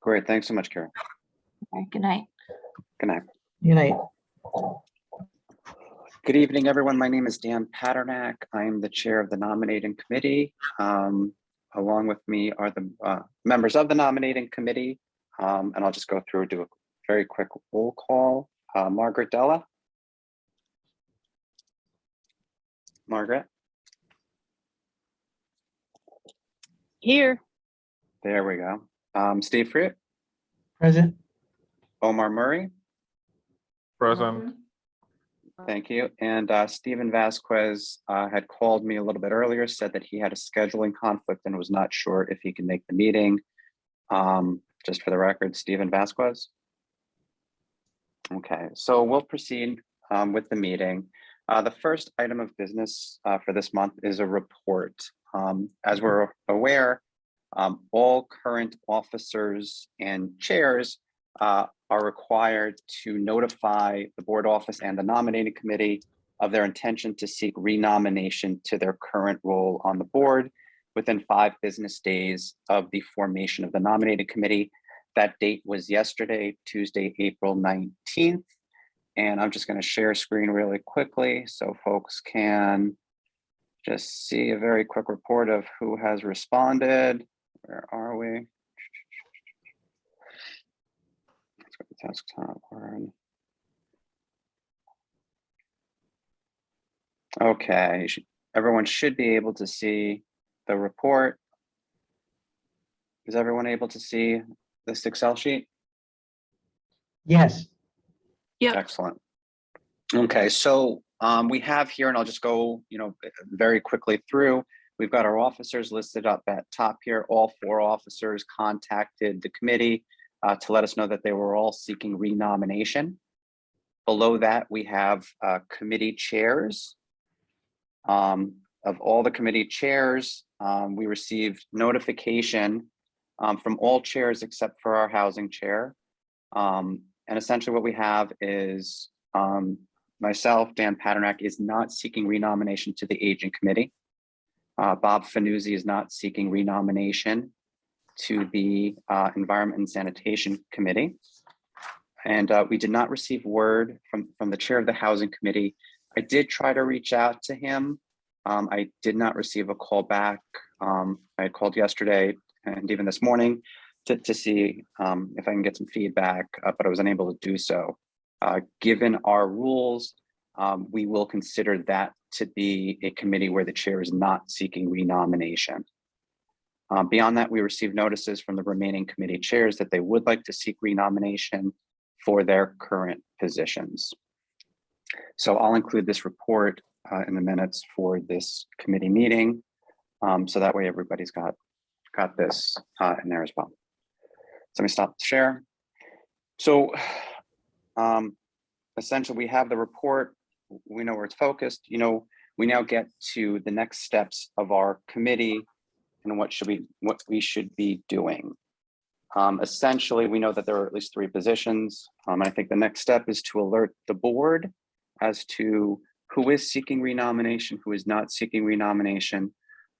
Great. Thanks so much, Karen. Okay, good night. Good night. Good night. Good evening, everyone. My name is Dan Paternak. I'm the chair of the nominating committee. Along with me are the members of the nominating committee. And I'll just go through, do a very quick roll call. Margaret Della. Margaret. Here. There we go. Steve Friet. Present. Omar Murray. Present. Thank you. And Stephen Vasquez had called me a little bit earlier, said that he had a scheduling conflict and was not sure if he can make the meeting. Just for the record, Stephen Vasquez. Okay, so we'll proceed with the meeting. The first item of business for this month is a report. As we're aware, all current officers and chairs are required to notify the board office and the nominating committee of their intention to seek renomination to their current role on the board within 5 business days of the formation of the nominating committee. That date was yesterday, Tuesday, April 19th. And I'm just going to share screen really quickly so folks can just see a very quick report of who has responded. Where are we? Let's go to desktop. Okay, everyone should be able to see the report. Is everyone able to see this Excel sheet? Yes. Yep. Excellent. Okay, so we have here, and I'll just go, very quickly through. We've got our officers listed up at top here. All 4 officers contacted the committee to let us know that they were all seeking renomination. Below that, we have committee chairs. Of all the committee chairs, we received notification from all chairs except for our housing chair. And essentially what we have is myself, Dan Paternak, is not seeking renomination to the aging committee. Bob Fanuzzi is not seeking renomination to the Environment and Sanitation Committee. And we did not receive word from the chair of the Housing Committee. I did try to reach out to him. I did not receive a call back. I had called yesterday and even this morning to see if I can get some feedback, but I was unable to do so. Given our rules, we will consider that to be a committee where the chair is not seeking renomination. Beyond that, we received notices from the remaining committee chairs that they would like to seek renomination for their current positions. So I'll include this report in the minutes for this committee meeting. So that way everybody's got this in there as well. So let me stop the share. So essentially we have the report. We know where it's focused. We now get to the next steps of our committee and what we should be doing. Essentially, we know that there are at least 3 positions. I think the next step is to alert the board as to who is seeking renomination, who is not seeking renomination,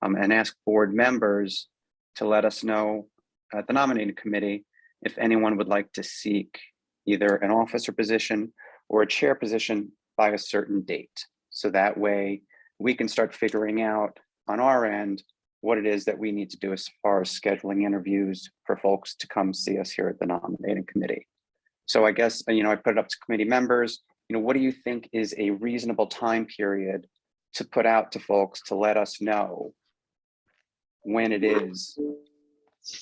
and ask board members to let us know at the nominating committee if anyone would like to seek either an officer position or a chair position by a certain date. So that way we can start figuring out on our end what it is that we need to do as far as scheduling interviews for folks to come see us here at the nominating committee. So I guess, I put it up to committee members, what do you think is a reasonable time period to put out to folks to let us know when it is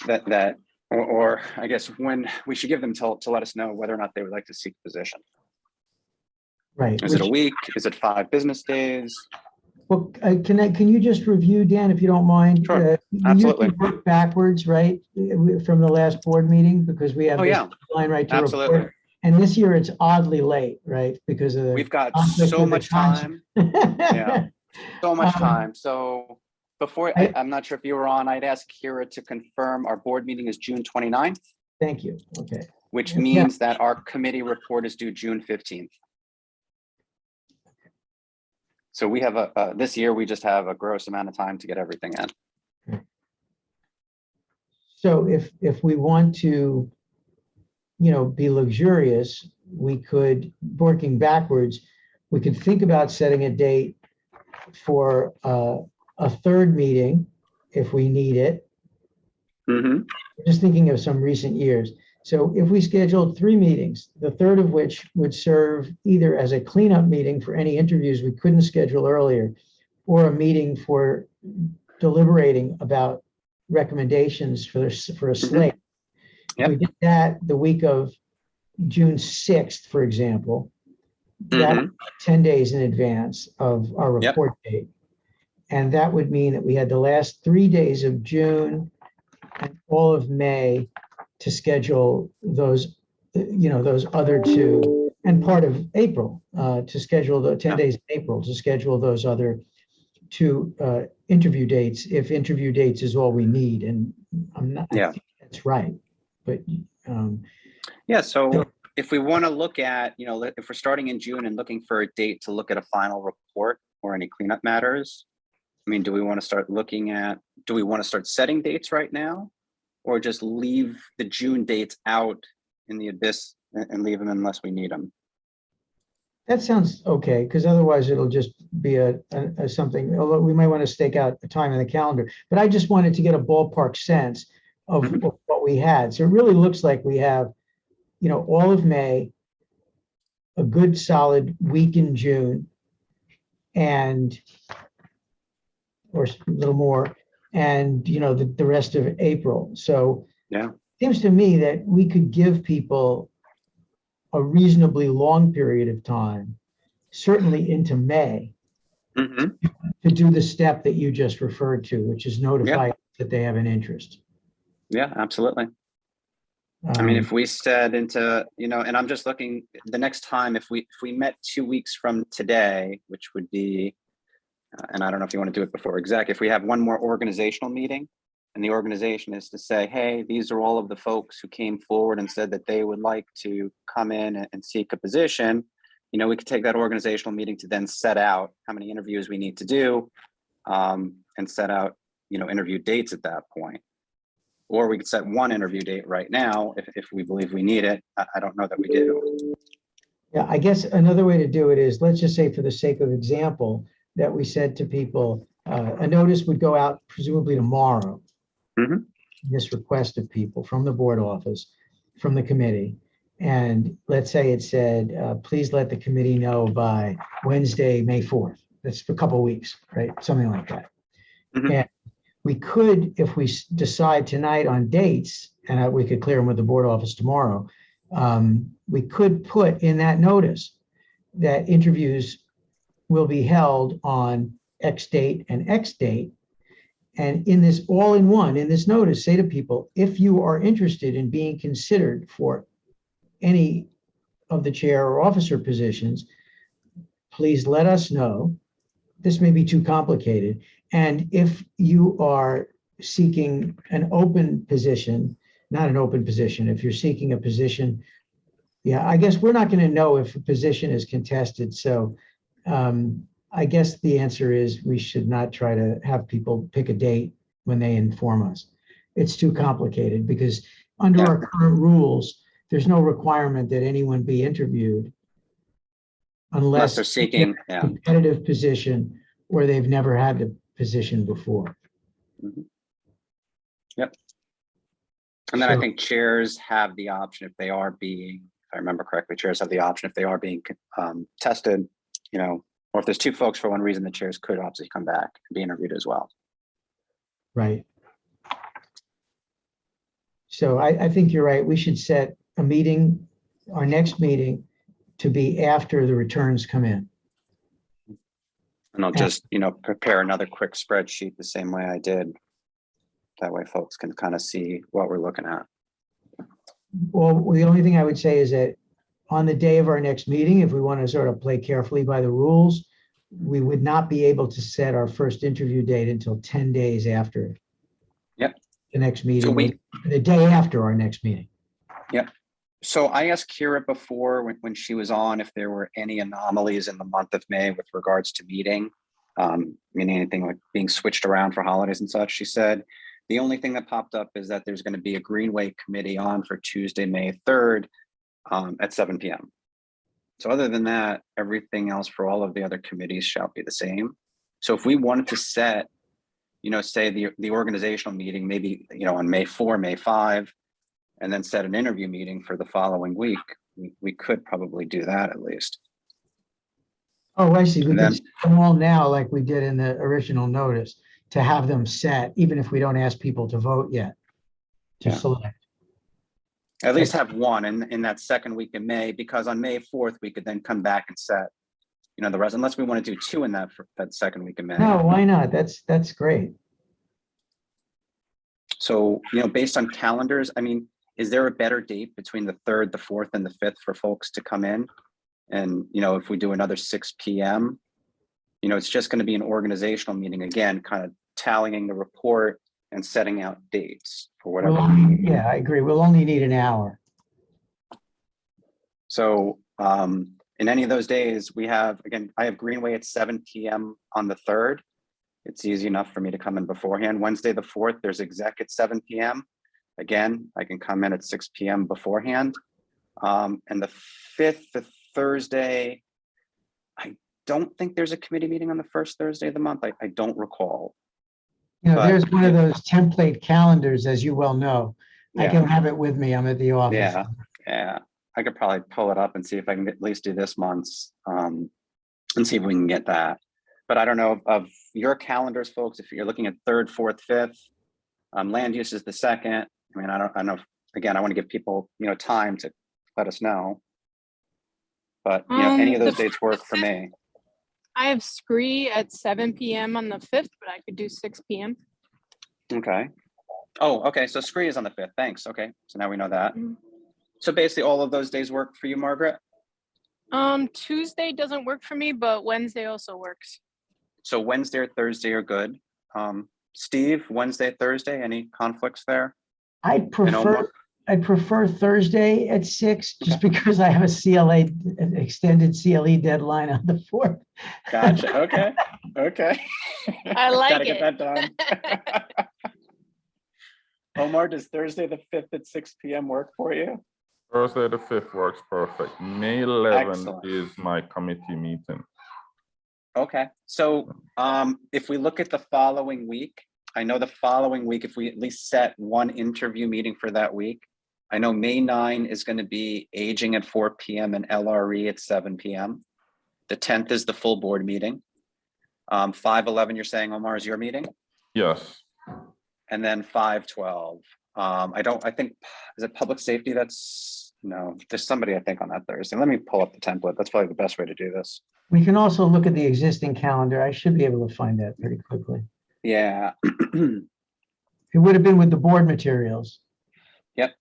that or I guess when we should give them to let us know whether or not they would like to seek position? Right. Is it a week? Is it 5 business days? Well, can you just review, Dan, if you don't mind? Sure, we absolutely. usually work backwards, right, from the last board meeting, because we have this line right to absolutely. report. And this year it's oddly late, right, because of the We've got conflict so with the much time. Yeah, so much time. So before, I'm not sure if you were on, I'd ask Kira to confirm our board meeting is June 29th. Thank you. Okay. Which means that our committee report is due June 15th. So we have this year, we just have a gross amount of time to get everything in. So if we want to, be luxurious, we could, working backwards, we could think about setting a date for a third meeting if we need it. Mhm. Just thinking of some recent years. So if we scheduled 3 meetings, the third of which would serve either as a cleanup meeting for any interviews we couldn't schedule earlier, or a meeting for deliberating about recommendations for a slate. If we Yep. did that the week of June 6th, for example, that Mhm. 10 days in advance of our Yep. report date. And that would mean that we had the last 3 days of June and all of May to schedule those, those other 2, and part of April, to schedule the 10 Yeah. days in April, to schedule those other 2 interview dates, if interview dates is all we need. And I Yeah. think that's right. But Yeah, so if we want to look at, if we're starting in June and looking for a date to look at a final report or any cleanup matters, I mean, do we want to start setting dates right now? Or just leave the June dates out in the abyss and leave them unless we need them? that sounds okay, because otherwise it'll just be a something, although we might want to stake out a time in the calendar. But I just wanted to get a ballpark sense of Mhm. what we had. So it really looks like we have, all of May, a good solid week in June, and, or a little more, and, the rest of April. So Yeah. it seems to me that we could give people a reasonably long period of time, certainly into May, Mhm. to do the step that you just referred to, which is Yeah. notify that they have an interest. Yeah, absolutely. I mean, Um, if we said and I'm just looking, the next time, if we met 2 weeks from today, which would be, and I don't know if you want to do it before exec, if we have one more organizational meeting and the organization is to say, hey, these are all of the folks who came forward and said that they would like to come in and seek a position, we could take that organizational meeting to then set out how many interviews we need to do, and set out, interview dates at that point. Or we could set one interview date right now if we believe we need it. I don't know that we do. yeah, I guess another way to do it is, let's just say for the sake of example, that we said to people, a notice would go out presumably tomorrow. Mhm. This request of people from the board office, from the committee. And let's say it said, please let the committee know by Wednesday, May 4th. That's a couple of weeks, right? Something like that. Mhm. And we could, if we decide tonight on dates, and we could clear them with the board office tomorrow, we could put in that notice that interviews will be held on X date and X date. And in this all-in-one, in this notice, say to people, if you are interested in being considered for any of the chair or officer positions, please let us know. This may be too complicated. And if you are seeking an open position, not an open position, if you're seeking a position, yeah, I guess we're not going to know if a position is contested. So I guess the answer is we should not try to have people pick a date when they inform us. It's too complicated, because under Yeah. our current rules, there's no requirement that anyone be interviewed Unless they're unless seeking, they're in a competitive position or they've never had the position before. Mhm. Yep. And then I So, think chairs have the option if I remember correctly, chairs have the option if they are being tested, or if there's 2 folks for one reason, the chairs could obviously come back and be interviewed as well. right. So I think you're right. We should set a meeting, our next meeting, to be after the returns come in. And I'll just, prepare another quick spreadsheet the same way I did. That way folks can kind of see what we're looking at. Well, the only thing I would say is that on the day of our next meeting, if we want to sort of play carefully by the rules, we would not be able to set our first interview date until 10 days after Yep. the next meeting, So the day after our next meeting. Yep. So I asked Kira before when she was on if there were any anomalies in the month of May with regards to meeting, meaning anything like being switched around for holidays and such. She said The only thing that popped up is that there's going to be a Greenway committee on for Tuesday, May 3rd at 7 p.m. So other than that, everything else for all of the other committees shall be the same. So if we wanted to set, say the organizational meeting, maybe, on May 4, May 5, and then set an interview meeting for the following week, we could probably do that at least. Oh, I see. We And can then- set them all now like we did in the original notice to have them set, even if we don't ask people to vote yet. To Yeah. select. At least have one in that second week in May, because on May 4th, we could then come back and set, the rest, unless we want to do two in that second week in May. No, why not? That's great. So, based on calendars, is there a better date between the 3rd, the 4th, and the 5th for folks to come in? And, if we do another 6 p.m., it's just going to be an organizational meeting again, kind of tallying the report and setting out dates for whatever. Yeah, I agree. We'll only need an hour. So in any of those days, I have Greenway at 7 p.m. on the 3rd. It's easy enough for me to come in beforehand. Wednesday, the 4th, there's exec at 7 p.m. Again, I can come in at 6 p.m. beforehand. And the 5th, the Thursday, I don't think there's a committee meeting on the first Thursday of the month. I don't recall. But There's one of those template calendars, as you well know. I Yeah. can have it with me. I'm at the office. Yeah. I could probably pull it up and see if I can at least do this month's and see if we can get that. But I don't know of your calendars, folks. If you're looking at 3rd, 4th, 5th, land use is the 2nd. I know. Again, I want to give people, time to let us know. But any of those dates work for me. I have Scree at 7 p.m. on the 5th, but I could do 6 p.m. Okay. Oh, okay. So Scree is on the 5th. Thanks. Okay. So now we know that. Mhm. So basically all of those days work for you, Margaret? Tuesday doesn't work for me, but Wednesday also works. So Wednesday or Thursday are good. Steve, Wednesday, Thursday, any conflicts there? I'd prefer Thursday at 6, just because I have an extended CLE deadline on the 4th. Gotcha. Okay. I like Gotta get it. that done. Omar, does Thursday the 5th at 6 p.m. work for you? Thursday, the 5th works perfect. May 11th Excellent. is my committee meeting. Okay. So if we look at the following week, I know the following week, if we at least set one interview meeting for that week, I know May 9 is going to be aging at 4 p.m. and LRE at 7 p.m. The 10th is the full board meeting. 5/11, you're saying, Omar, is your meeting? Yes. And then 5/12. I think, is it public safety? No, there's somebody I think on that Thursday. Let me pull up the template. That's probably the best way to do this. We can also look at the existing calendar. I should be able to find that pretty quickly. Yeah. It would have been with the board materials. Yep.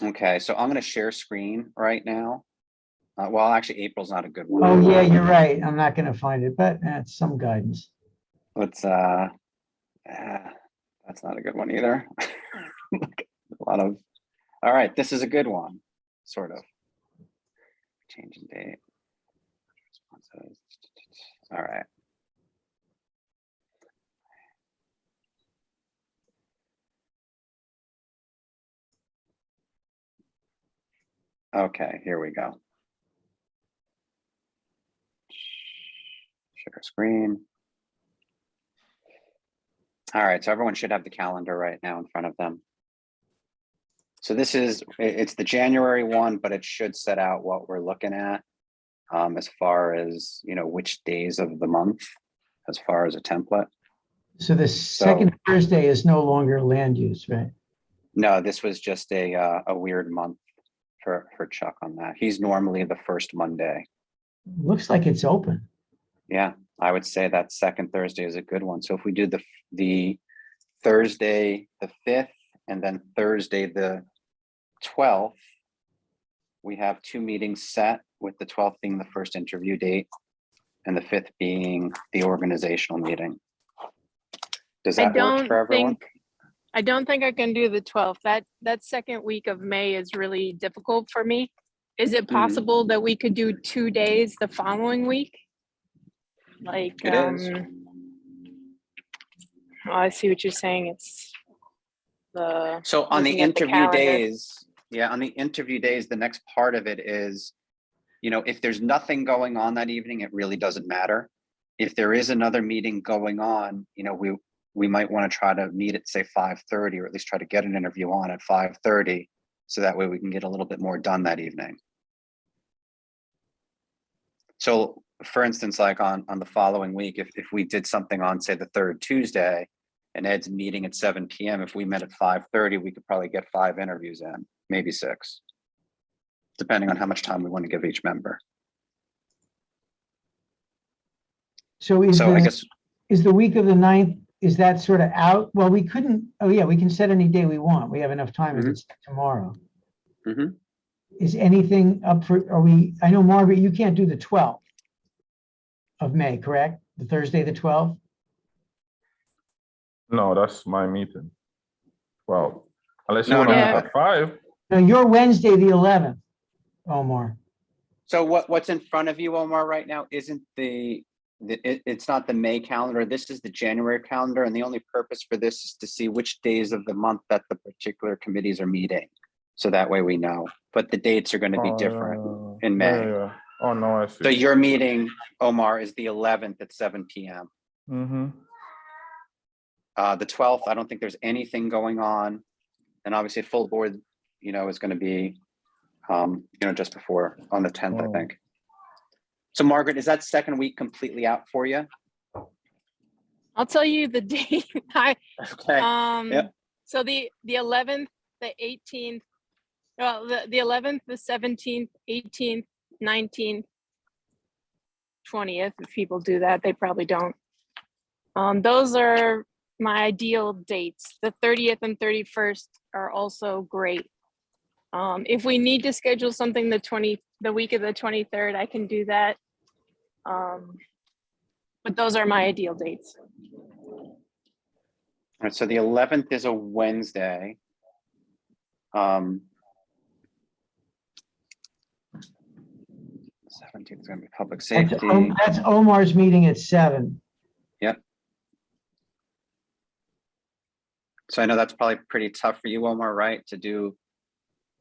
Okay, so I'm going to share screen right now. Well, actually, April's not a good one. Oh, yeah, you're right. I'm not going to find it, but that's some guidance. Let's, that's not a good one either. All right, this is a good one, sort of. Changing date. Responses. All right. Okay, here we go. Share screen. All right, so everyone should have the calendar right now in front of them. So it's the January one, but it should set out what we're looking at as far as, which days of the month, as far as a template. So the second Thursday is no longer land use, right? No, this was just a weird month for Chuck on that. He's normally the first Monday. Looks like it's open. Yeah, I would say that second Thursday is a good one. So if we do the Thursday, the 5th, and then Thursday, the 12th, we have 2 meetings set, with the 12th being the first interview date and the 5th being the organizational meeting. Does that work for everyone? I don't think I can do the 12th. That second week of May is really difficult for me. Is it possible that we could do 2 days the following week? Like, It is. Oh, I see what you're saying. It's the, So on the looking at the interview calendar. days, yeah, on the interview days, the next part of it is, you know, if there's nothing going on that evening, it really doesn't matter. If there is another meeting going on, you know, we might want to try to meet at say 5:30, or at least try to get an interview on at 5:30. So that way we can get a little bit more done that evening. So for instance, like on the following week, if we did something on say the third Tuesday and Ed's meeting at 7 p.m., if we met at 5:30, we could probably get 5 interviews in, maybe 6, depending on how much time we want to give each member. So is So I the, guess, is the week of the 9th, is that sort of out? Well, we couldn't, oh yeah, we can set any day we want. We have enough time if Mhm. it's tomorrow. mhm. Is anything up for, are we, I know Margaret, you can't do the 12th of May, correct? The Thursday, the 12th? No, that's my meeting. Well, unless you No, want to no, meet no. at 5. No, you're Wednesday, the 11th, Omar. So what's in front of you, Omar, right now isn't it's not the May calendar. This is the January calendar. And the only purpose for this is to see which days of the month that the particular committees are meeting. So that way we know, but the dates are going to be different in May. Yeah. Oh, no, I see. So your meeting, Omar, is the 11th at 7 p.m. Mm-hmm. The 12th, I don't think there's anything going on. And obviously full board, you know, is going to be, you know, just before on the 10th, I Oh. think. So Margaret, is that second week completely out for you? I'll tell you the date. Okay. Yep. So the 11th, the 18th, well, the 11th, the 17th, 18th, 19th, 20th. If people do that, they probably don't. Those are my ideal dates. The 30th and 31st are also great. If we need to schedule something the week of the 23rd, I can do that. But those are my ideal dates. All right, so the 11th is a Wednesday. 17th is going to be public safety. That's Omar's meeting at 7. Yep. So I know that's probably pretty tough for you, Omar, right? To do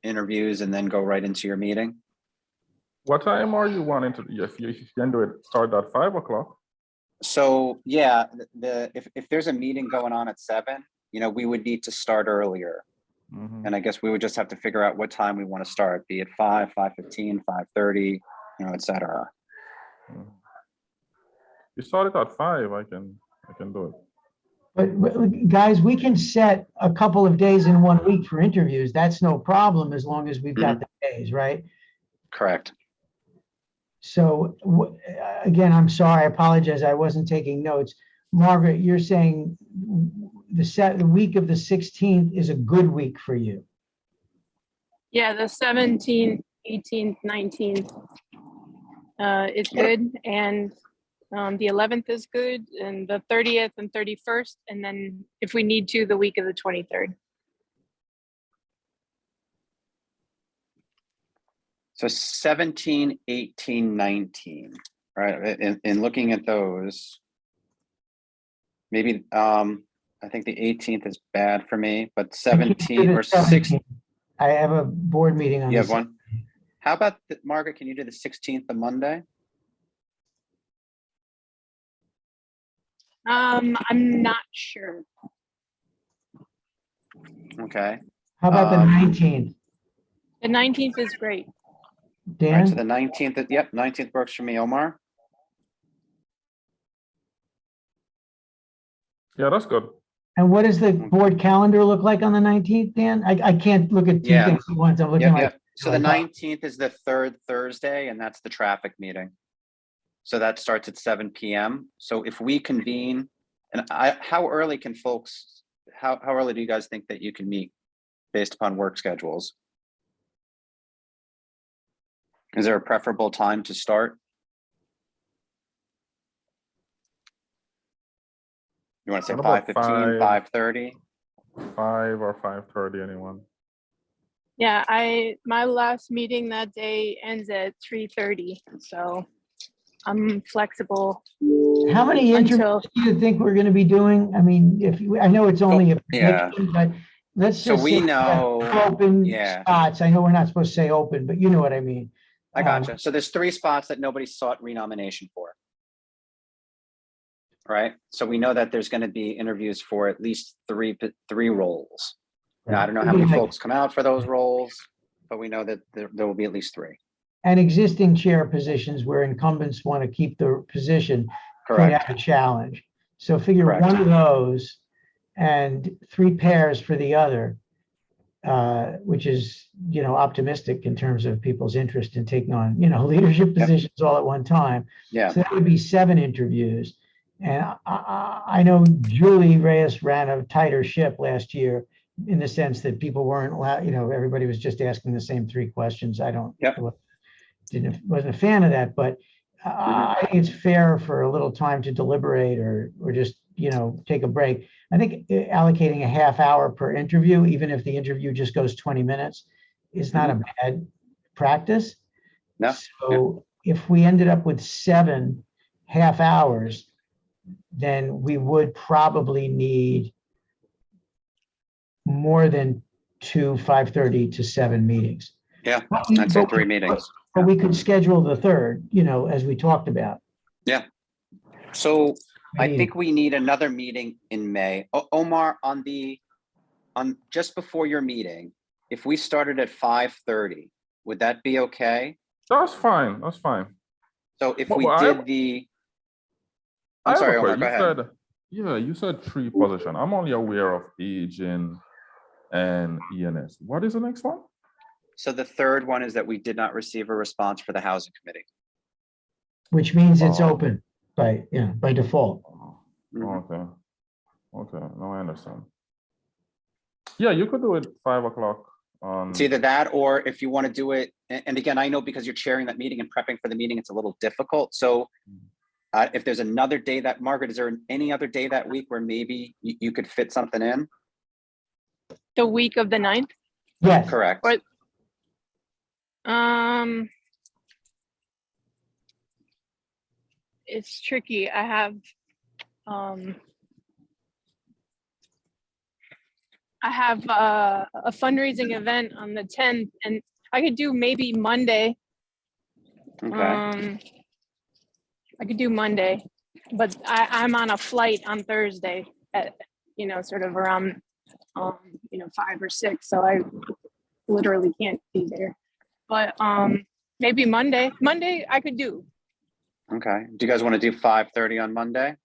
interviews and then go right into your meeting. What time are you wanting to, if you can do it, start at 5 o'clock? So yeah, if there's a meeting going on at 7, you know, we would need to start earlier. Mhm. And I guess we would just have to figure out what time we want to start, be it 5, 5:15, 5:30, you know, et cetera. Mhm. You start it at 5, I can do it. But guys, we can set a couple of days in 1 week for interviews. That's no problem as long as we've got the days, right? Correct. So again, I'm sorry, I apologize. I wasn't taking notes. Margaret, you're saying the week of the 16th is a good week for you. Yeah, the 17th, 18th, 19th is good, and the 11th is good, and the 30th and 31st, and then if we need to, the week of the 23rd. So 17, 18, 19, right? In looking at those, maybe I think the 18th is bad for me, but 17 or 16. I have a board meeting on You the have one? How about Margaret, can you do the 16th of Monday? I'm not sure. Okay. How about the 19th? The 19th is great. All right, so Dan? the 19th, yep, 19th works for me, Omar. Yeah, that's good. And what does the board calendar look like on the 19th, Dan? I can't look at two Yeah. things at once. I'm looking Yep, like. yep. So the 19th is the third Thursday, and that's the traffic meeting. So that starts at 7 p.m. So if we convene, and how early can folks, how early do you guys think that you can meet based upon work schedules? Is there a preferable time to start? You want to say What about 5:15, 5:30? 5 or 5:30, anyone? Yeah, my last meeting that day ends at 3:30, so I'm flexible How many interviews until, do you think we're gonna be doing? I mean, I know it's only a yeah. prediction, but let's So just we say we have know, two open yeah. spots. I know we're not supposed to say open, but you know what I mean. I gotcha. So there's 3 spots that nobody sought renomination for. Right? So we know that there's gonna be interviews for at least 3 roles. Now, I don't know how many folks come out for those roles, but we know that there will be at least 3. And existing chair positions where incumbents want to keep the position could Correct. have a challenge. So figure Correct. one of those and 3 pairs for the other, which is, optimistic in terms of people's interest in taking on, leadership positions all at one time. Yeah. So that would be 7 interviews. And I know Julie Reyes ran a tighter ship last year in the sense that people weren't allowed, everybody was just asking the same 3 questions. I don't, Yep. wasn't a fan of that, but I think it's fair for a little time to deliberate or just, take a break. I think allocating a half hour per interview, even if the interview just goes 20 minutes, is not a bad practice. No. So if we ended up with 7 half hours, then we would probably need more than 2 5:30 to 7 meetings. Yeah. But we- I'd say but 3 we- meetings. But we could schedule the third, as we talked about. So I We think we need another meeting in May. Omar, on just before your meeting, if we started at 5:30, would that be okay? That's fine. That's fine. So if But we I- did the, I I'm have a sorry, Omar, question. go ahead. You said 3 position. I'm only aware of aging and ENS. What is the next one? So the third one is that we did not receive a response for the housing committee. Which means it's Oh. open by default. Mhm. Okay. Okay. Now I understand. Yeah, you could do it 5 o'clock on. It's either that, or if you want to do it, and again, I know because you're chairing that meeting and prepping for the meeting, it's a little difficult. So if there's another day that, Margaret, is there any other day that week where maybe you could fit something in? the week of the 9th. Yes, Correct. Or- It's tricky. I have a fundraising event on the 10th, and I could do maybe Monday. Okay. I could do Monday, but I'm on a flight on Thursday at, sort of around, 5 or 6. So I literally can't be there, but maybe Monday I could do. Okay. Do you guys want to do 5:30 on Monday?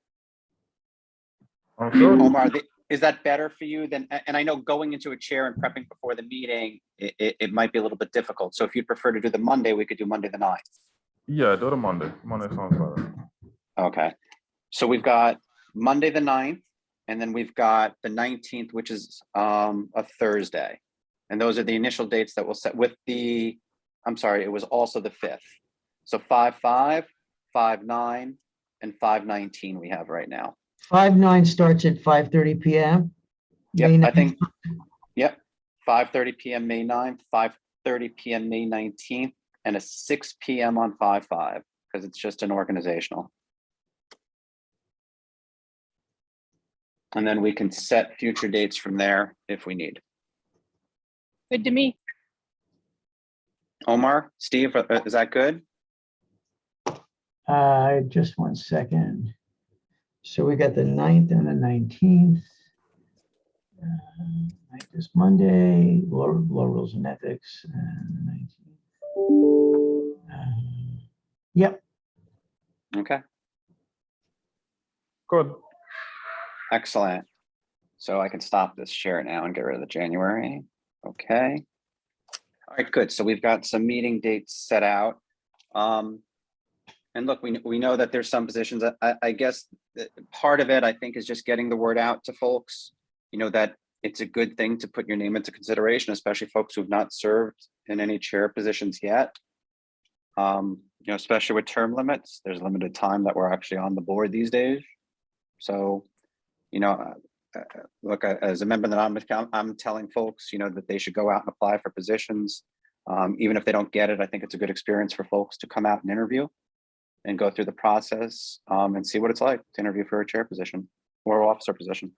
Sounds good. Omar, is that better for you than, and I know going into a chair and prepping before the meeting, it might be a little bit difficult. So if you'd prefer to do the Monday, we could do Monday the 9th. Yeah, do the Monday. Monday sounds better. Okay. So we've got Monday the 9th, and then we've got the 19th, which is a Thursday. And those are the initial dates that we'll set with I'm sorry, it was also the 5th. So 5/5, 5/9, and 5/19 we have right now. 5/9 starts at 5:30 p.m. Yep, May I 9th. think, yep, 5:30 p.m. May 9th, 5:30 p.m. May 19th, and a 6 p.m. on 5/5, because it's just an organizational. And then we can set future dates from there if we need. Good to me. Omar, Steve, is that good? Just 1 second. So we got the 9th and the 19th. This Monday, law rules and ethics, and the 19th. Yep. Okay, Good. excellent. So I can stop this share now and get rid of the January. Okay. All right, good. So we've got some meeting dates set out. And look, we know that there's some positions. I guess part of it, I think, is just getting the word out to folks, that it's a good thing to put your name into consideration, especially folks who've not served in any chair positions yet. Especially with term limits, there's limited time that we're actually on the board these days. So, look, as a member that I'm telling folks, that they should go out and apply for positions. Even if they don't get it, I think it's a good experience for folks to come out and interview and go through the process and see what it's like to interview for a chair position or officer position.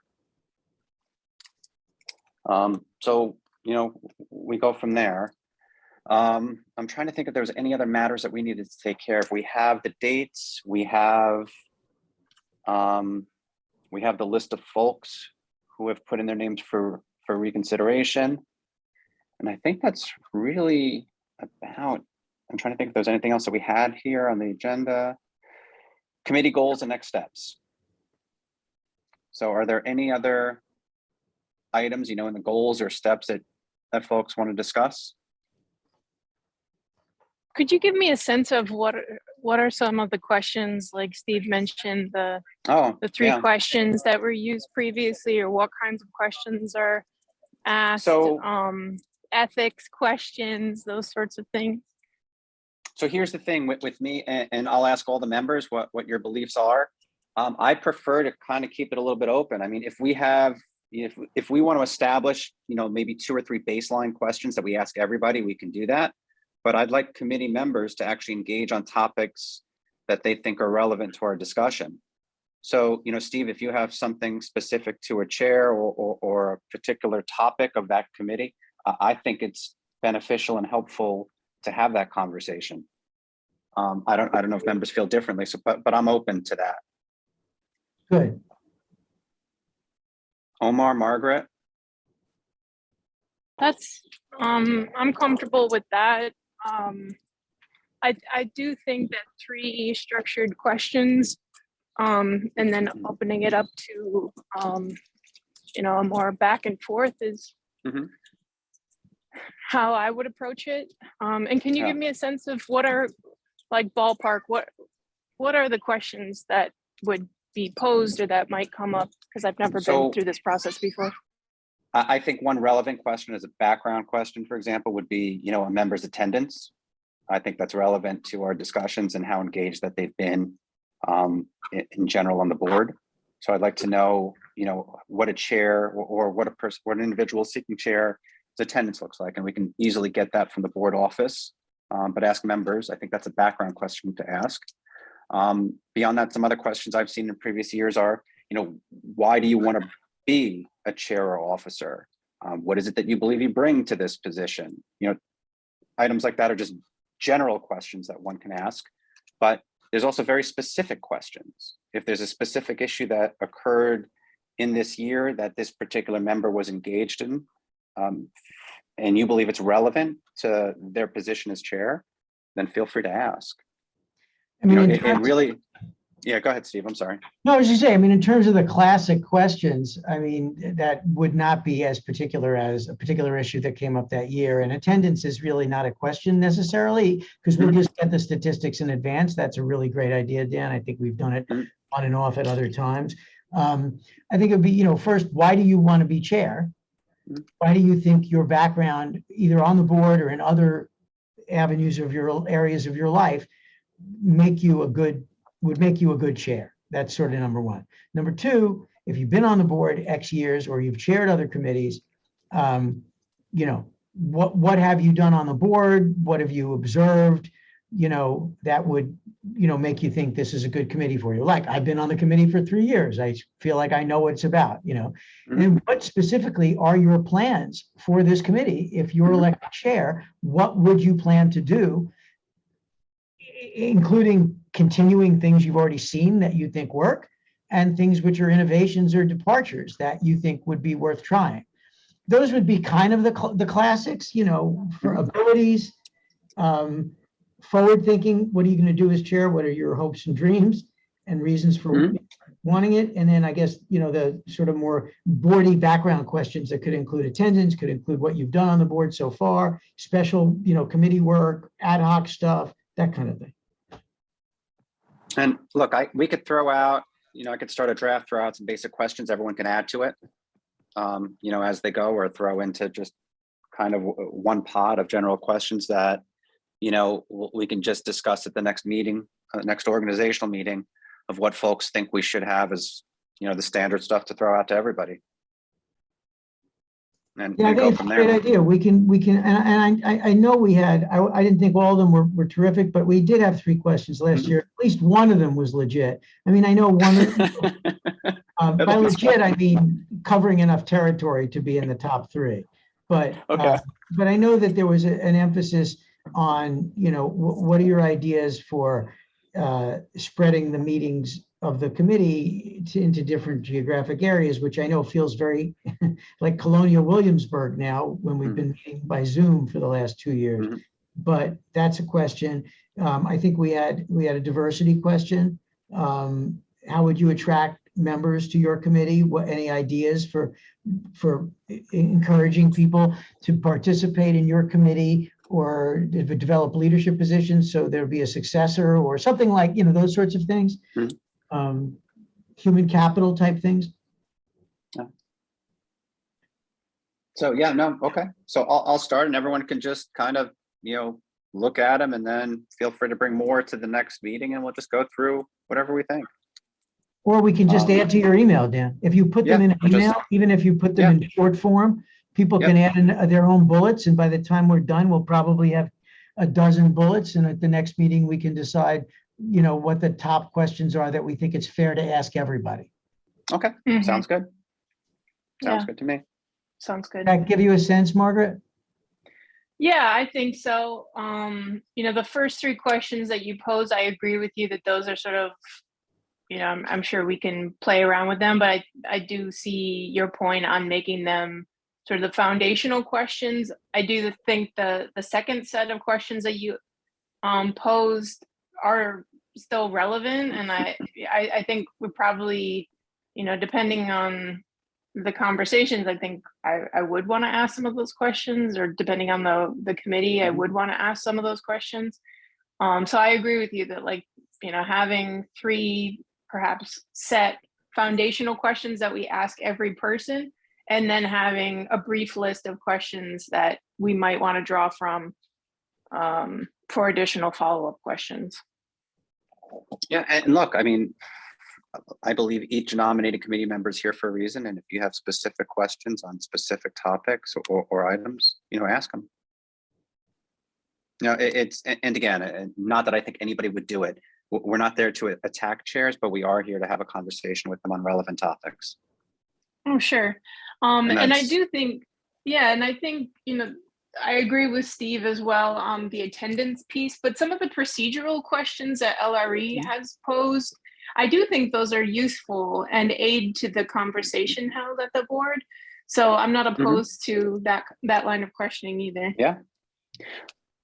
So, you know, we go from there. I'm trying to think if there was any other matters that we needed to take care of. We have the dates, we have the list of folks who have put in their names for reconsideration. And I think that's really about, I'm trying to think if there's anything else that we had here on the agenda. Committee goals and next steps. So are there any other items, you know, in the goals or steps that folks want to discuss? Could you give me a sense of what are some of the questions, like Steve mentioned, the three yeah. questions that were used previously, or what kinds of questions are asked? So- ethics questions, those sorts of things. So here's the thing with me, and I'll ask all the members what your beliefs are. I prefer to kind of keep it a little bit open. I mean, if we want to establish, you know, maybe 2 or 3 baseline questions that we ask everybody, we can do that. But I'd like committee members to actually engage on topics that they think are relevant to our discussion. So, you know, Steve, if you have something specific to a chair or a particular topic of that committee, I think it's beneficial and helpful to have that conversation. I don't know if members feel differently, so but I'm open to that. Good. Omar, Margaret? That's I'm comfortable with that. I do think that 3 structured questions, and then opening it up to you know, a more back and forth is how I would approach it. And can you give me a sense of what are, like, ballpark, what are the questions that would be posed or that might come up? Because I've never been through this process before. I think one relevant question is a background question, for example, would be, you know, a member's attendance. I think that's relevant to our discussions and how engaged that they've been in general on the board. So I'd like to know, you know, what a chair or what an individual seeking chair's attendance looks like, and we can easily get that from the board office. But ask members, I think that's a background question to ask. Beyond that, some other questions I've seen in previous years are, you know, why do you want to be a chair or officer? What is it that you believe you bring to this position? You know, items like that are just general questions that one can ask, but there's also very specific questions. If there's a specific issue that occurred in this year that this particular member was engaged in, and you believe it's relevant to their position as chair, then feel free to ask. I mean, You know, it really, yeah, go ahead, Steve, I'm sorry. No, as you say, I mean, in terms of the classic questions, I mean, that would not be as particular as a particular issue that came up that year. And attendance is really not a question necessarily, because we'll just get the statistics in advance. That's a really great idea, Dan. I think we've done it on and off at other times. I think it'd be, you know, first, why do you want to be chair? Why do you think your background, either on the board or in other avenues of your areas of your life, would make you a good chair? That's sort of number one. Number two, if you've been on the board X years or you've chaired other committees, you know, what have you done on the board? What have you observed? You know, that would, you know, make you think this is a good committee for you. Like, I've been on the committee for 3 years. I feel like I know what it's about, you know. And what specifically are your plans for this committee? If you're elected chair, what would you plan to do, including continuing things you've already seen that you think work, and things which are innovations or departures that you think would be worth trying? Those would be kind of the classics, you know, for abilities, forward thinking. What are you going to do as chair? What are your hopes and dreams and reasons for wanting it? And then I guess, you know, the sort of more boardy background questions that could include attendance, could include what you've done on the board so far, special, you know, committee work, ad hoc stuff, that kind of thing. And look, we could throw out, you know, I could start a draft, throw out some basic questions, everyone can add to it, you know, as they go, or throw into just kind of one pot of general questions that, you know, we can just discuss at the next meeting, next organizational meeting, of what folks think we should have as, you know, the standard stuff to throw out to everybody. and Yeah, I go think it's a from great there. idea. We can, and I know we had, I didn't think all of them were terrific, but we did have 3 questions last Mhm. year. At least one of them was legit. I mean, I know one of, At by least legit, one. I mean covering enough territory to be in the top 3. But, Okay. but I know that there was an emphasis on, what are your ideas for spreading the meetings of the committee into different geographic areas, which I know feels very like Colonial Williamsburg now when we've been meeting by Zoom for the last 2 years. Mhm. But that's a question. I think we had a diversity question. How would you attract members to your committee? Any ideas for encouraging people to participate in your committee or develop leadership positions so there'll be a successor or something like, those sorts of things? Mhm. Human capital type things. So yeah, no, okay. So I'll start, and everyone can just kind of, look at them, and then feel free to bring more to the next meeting, and we'll just go through whatever we think. Or we can just add to your email, Dan. If you put them Yeah, in an or just- email, even if you put them Yeah. in short form, people can add in their own bullets. And by the time we're done, we'll probably have a dozen bullets. And at the next meeting, we can decide, what the top questions are that we think it's fair to ask everybody. Okay, Mhm. sounds good. Sounds Yeah. good to me. Sounds good. That give you a sense, Margaret? Yeah, I think so. The first 3 questions that you posed, I agree with you that those are sort of, I'm sure we can play around with them, but I do see your point on making them sort of the foundational questions. I do think the second set of questions that you posed are still relevant, and I think we probably, depending on the conversations, I think I would want to ask some of those questions, or depending on the committee, I would want to ask some of those questions. So I agree with you that, like, having 3 perhaps set foundational questions that we ask every person, and then having a brief list of questions that we might want to draw from for additional follow-up questions. Yeah, and look, I mean, I believe each nominated committee member is here for a reason, and if you have specific questions on specific topics or items, ask them. And again, not that I think anybody would do it. We're not there to attack chairs, but we are here to have a conversation with them on relevant topics. Oh, sure. And I do think, and I think, I agree with Steve as well on the attendance piece, but some of the procedural questions that LRE has posed, I do think those are useful and aid to the conversation held at the board. So I'm not opposed to that line of questioning either. Yeah.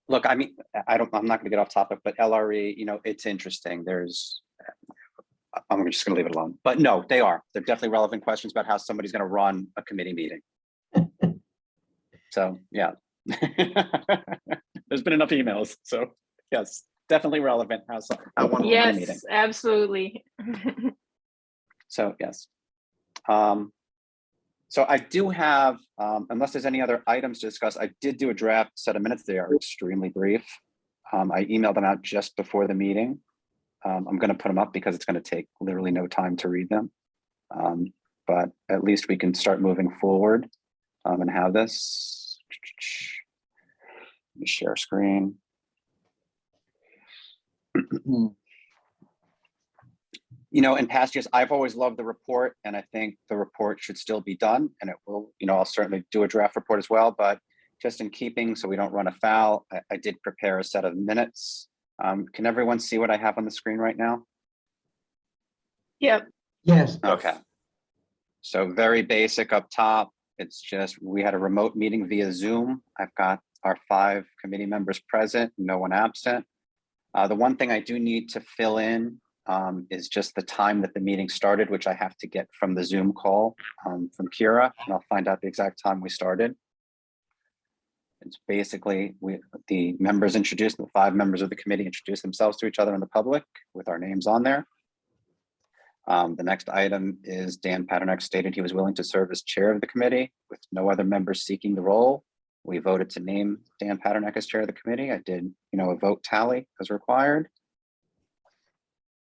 Look, I mean, I'm not going to get off topic, but LRE, it's interesting. I'm just going to leave it alone. But no, they're definitely relevant questions about how somebody's going to run a committee meeting. So yeah, there's been enough emails. So yes, definitely relevant. How one will run a meeting. Yes, absolutely. So yes. So I do have, unless there's any other items to discuss, I did do a draft set of minutes. They are extremely brief. I emailed them out just before the meeting. I'm going to put them up because it's going to take literally no time to read them. But at least we can start moving forward and have this. Let me share screen. In past years, I've always loved the report, and I think the report should still be done, and it will, I'll certainly do a draft report as well, but just in keeping so we don't run afoul, I did prepare a set of minutes. Can everyone see what I have on the screen right now? Yep. Yes. Okay. So very basic up top. It's just, we had a remote meeting via Zoom. I've got our 5 committee members present, no one absent. The one thing I do need to fill in is just the time that the meeting started, which I have to get from the Zoom call from Kira, and I'll find out the exact time we started. It's basically, the members introduced, the 5 members of the committee introduced themselves to each other in the public with our names on there. The next item is Dan Paternak stated he was willing to serve as chair of the committee with no other members seeking the role. We voted to name Dan Paternak as chair of the committee. I did, a vote tally as required.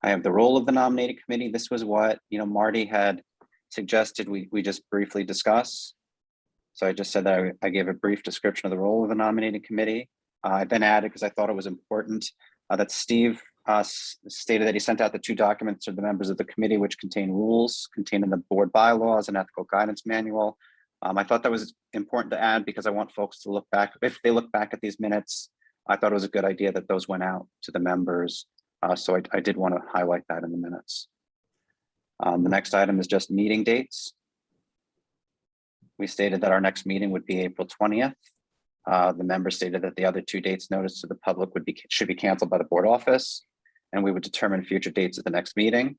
I have the role of the nominating committee. This was what, Marty had suggested we just briefly discuss. So I just said that I gave a brief description of the role of the nominating committee. I then added, because I thought it was important, that Steve stated that he sent out the 2 documents to the members of the committee, which contain rules contained in the board bylaws and ethical guidance manual. I thought that was important to add because I want folks to look back. If they look back at these minutes, I thought it was a good idea that those went out to the members. So I did want to highlight that in the minutes. The next item is just meeting dates. We stated that our next meeting would be April 20th. The member stated that the other 2 dates noticed to the public should be canceled by the board office, and we would determine future dates at the next meeting.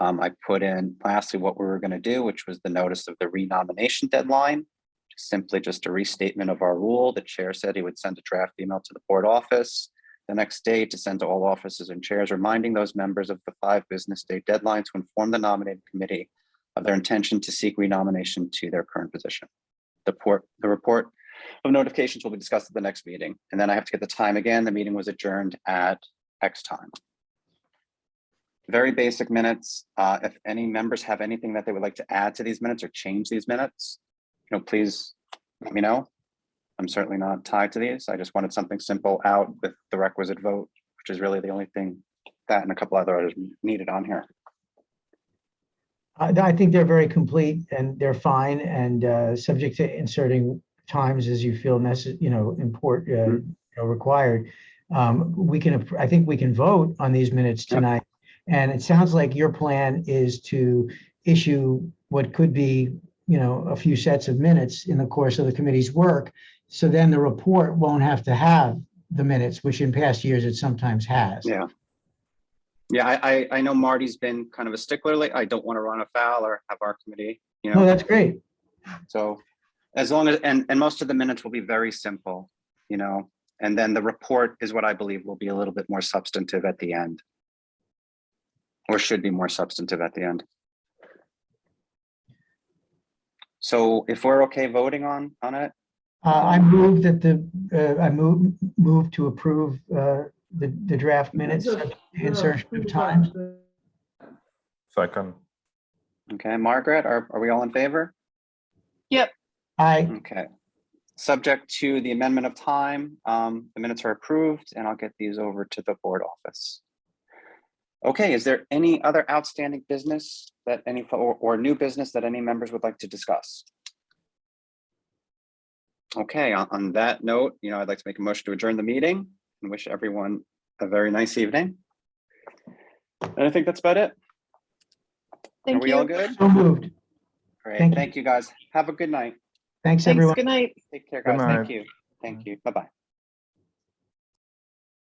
I put in lastly what we were going to do, which was the notice of the renomination deadline. Simply just a restatement of our rule. The chair said he would send a draft email to the board office the next day to send to all offices and chairs, reminding those members of the 5 business day deadline to inform the nominating committee of their intention to seek renomination to their current position. The report of notifications will be discussed at the next meeting. And then I have to get the time again. The meeting was adjourned at X time. Very basic minutes. If any members have anything that they would like to add to these minutes or change these minutes, please let me know. I'm certainly not tied to these. I just wanted something simple out with the requisite vote, which is really the only thing that and a couple other items needed on here. I think they're very complete and they're fine and subject to inserting times as you feel necessary, required. I think we can vote on these minutes tonight. And it sounds like your plan is to issue what could be, a few sets of minutes in the course of the committee's work. So then the report won't have to have the minutes, which in past years it sometimes has. Yeah. Yeah, I know Marty's been kind of a stickler. I don't want to run afoul or have our committee, No, that's great. So as long as, and most of the minutes will be very simple, and then the report is what I believe will be a little bit more substantive at the end. Or should be more substantive at the end. So if we're okay voting on it. I move that I move to approve the draft minutes, insertion of times. Second. Okay, Margaret, are we all in favor? Yep. Aye. Okay. Subject to the amendment of time, the minutes are approved and I'll get these over to the board office. Okay, is there any other outstanding business that or new business that any members would like to discuss? Okay, on that note, I'd like to make a motion to adjourn the meeting and wish everyone a very nice evening. And I think that's about it. Thank Are we you. all good? So moved. Great. Thank you guys. Have a good night. Thanks, Thanks. everyone. Good night. Take care, Good guys. night. Thank you. Thank you. Bye-bye.